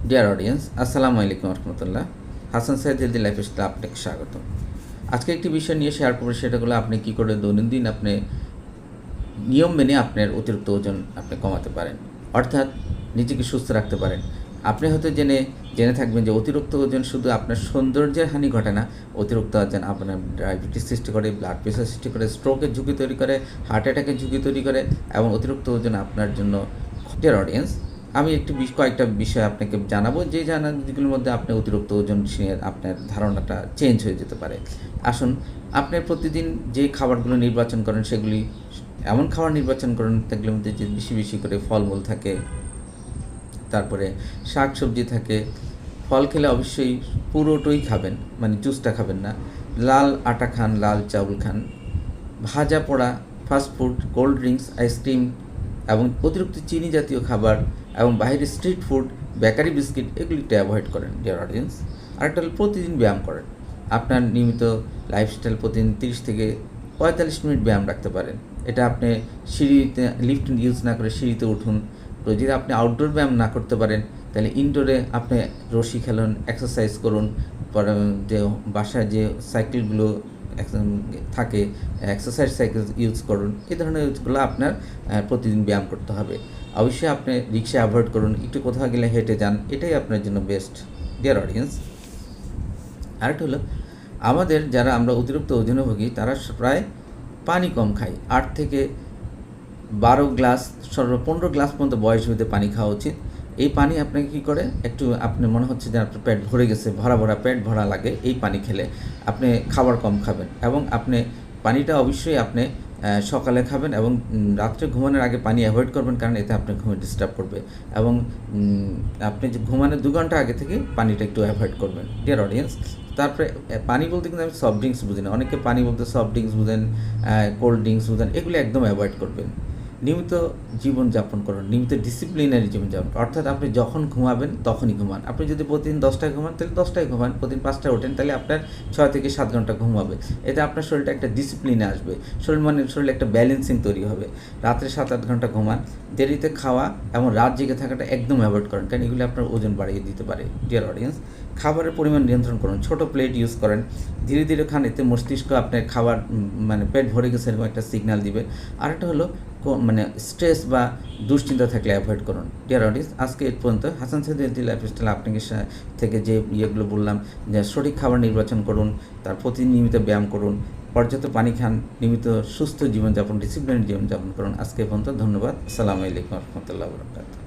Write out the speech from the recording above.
Dear audience, আসসালামু আলাইকুম রহমতুল্লাহ। Hasan Saeed healthy লাইফস্টাইলে আপনাকে স্বাগত। আজকে একটি বিষয় নিয়ে শেয়ার করবো, সেটা হলো আপনি কী করে দৈনন্দিন আপনি নিয়ম মেনে আপনার অতিরিক্ত ওজন আপনি কমাতে পারেন, অর্থাৎ নিজেকে সুস্থ রাখতে পারেন। আপনি হয়তো জেনে থাকবেন যে অতিরিক্ত ওজন শুধু আপনার সৌন্দর্যের হানি ঘটে না, অতিরিক্ত ওজন আপনার ডায়াবেটিস সৃষ্টি করে, ব্লাড প্রেশার সৃষ্টি করে, স্ট্রোকের ঝুঁকি তৈরি করে, হার্ট অ্যাটাকের ঝুঁকি তৈরি করে, এবং অতিরিক্ত ওজন আপনার জন্য ক্ষতির অডিয়েন্স। আমি কয়েকটা বিষয় আপনাকে জানাবো, যে যেগুলোর মধ্যে আপনি অতিরিক্ত ওজন নিয়ে আপনার ধারণাটা চেঞ্জ হয়ে যেতে পারে। আসুন, আপনি প্রতিদিন যে খাবারগুলো নির্বাচন করেন সেগুলি এমন খাবার নির্বাচন করুন যেগুলোর মধ্যে যে বেশি বেশি করে ফলমূল থাকে, তারপরে শাক সবজি থাকে। ফল খেলে অবশ্যই পুরোটাই খাবেন, মানে জুসটা খাবেন না। লাল আটা খান, লাল চাউল খান। ভাজা পোড়া, ফাস্টফুড, কোল্ড ড্রিঙ্কস, আইসক্রিম এবং অতিরিক্ত চিনি জাতীয় খাবার এবং বাইরের স্ট্রিট ফুড, বেকারি বিস্কিট এগুলিটা অ্যাভয়েড করেন ডিয়ার অডিয়েন্স। আরেকটা হলো প্রতিদিন ব্যায়াম করেন। আপনার নিয়মিত লাইফস্টাইল প্রতিদিন 30 থেকে 45 মিনিট ব্যায়াম রাখতে পারেন। এটা আপনি সিঁড়িতে লিফট ইউজ না করে সিঁড়িতে উঠুন। তো যদি আপনি আউটডোর ব্যায়াম না করতে পারেন, তাহলে ইনডোরে আপনি রশি খেলুন, এক্সারসাইজ করুন। পরে যে বাসায় যে সাইকেলগুলো থাকে, এক্সারসাইজ সাইকেল ইউজ করুন। এই ধরনের ইউজগুলো আপনার প্রতিদিন ব্যায়াম করতে হবে। অবশ্যই আপনি রিক্সা অ্যাভয়েড করুন, একটু কোথাও গেলে হেঁটে যান, এটাই আপনার জন্য বেস্ট ডিয়ার অডিয়েন্স। আরেকটা হলো, যারা আমরা অতিরিক্ত ওজনে ভুগি তারা প্রায় পানি কম খাই। 8 থেকে 12 গ্লাস, 15 গ্লাস পর্যন্ত বয়স হইতে পানি খাওয়া উচিত। এই পানি আপনাকে কী করে, একটু আপনি মনে হচ্ছে যে আপনার পেট ভরে গেছে, ভরা ভরা পেট ভরা লাগে। এই পানি খেলে আপনি খাবার কম খাবেন, এবং আপনি পানিটা অবশ্যই আপনি সকালে খাবেন, এবং রাত্রে ঘুমানোর আগে পানি অ্যাভয়েড করবেন, কারণ এতে আপনার ঘুমে ডিস্টার্ব করবে। এবং আপনি যে ঘুমানোর 2 ঘন্টা আগে থেকে পানিটা একটু অ্যাভয়েড করবেন ডিয়ার অডিয়েন্স। তারপরে পানি বলতে কিন্তু আমি সফট ড্রিঙ্কস বুঝি না, অনেকে পানি বলতে সফট ড্রিঙ্কস বুঝেন, কোল্ড ড্রিঙ্কস বুঝেন, এগুলো একদম অ্যাভয়েড করবেন। নিয়মিত জীবনযাপন করুন, নিয়মিত ডিসিপ্লিনারি জীবনযাপন, অর্থাৎ আপনি যখন ঘুমাবেন তখনই ঘুমান। আপনি যদি প্রতিদিন 10টায় ঘুমান তাহলে 10টায় ঘুমান, প্রতিদিন 5টায় ওঠেন তাহলে আপনার 6 থেকে 7 ঘন্টা ঘুম হবে। এতে আপনার শরীরটা একটা ডিসিপ্লিনে আসবে, শরীরে একটা ব্যালেন্সিং তৈরি হবে। রাত্রে 7-8 ঘন্টা ঘুমান, দেরিতে খাওয়া এবং রাত জেগে থাকাটা একদম অ্যাভয়েড করেন, কারণ এগুলো আপনার ওজন বাড়িয়ে দিতে পারে ডিয়ার অডিয়েন্স। খাবারের পরিমাণ নিয়ন্ত্রণ করুন, ছোট প্লেট ইউজ করেন, ধীরে ধীরে খান। এতে মস্তিষ্ক আপনার খাবার মানে পেট ভরে গেছে এরকম একটা সিগন্যাল দিবে। আরেকটা হলো, স্ট্রেস বা দুশ্চিন্তা থাকলে অ্যাভয়েড করুন ডিয়ার অডিয়েন্স। আজকে এর পর্যন্ত। হাসান সাইদ হেলদি লাইফস্টাইল আপনাকে থেকে যে ইয়েগুলো বললাম, যে সঠিক খাবার নির্বাচন করুন, তার প্রতিদিন নিয়মিত ব্যায়াম করুন, পর্যাপ্ত পানি খান, নিয়মিত সুস্থ জীবনযাপন, ডিসিপ্লিন জীবনযাপন করুন। আজকে পর্যন্ত। ধন্যবাদ। আসসালামু আলাইকুম রহমতুল্লাহ বরকাতুহু।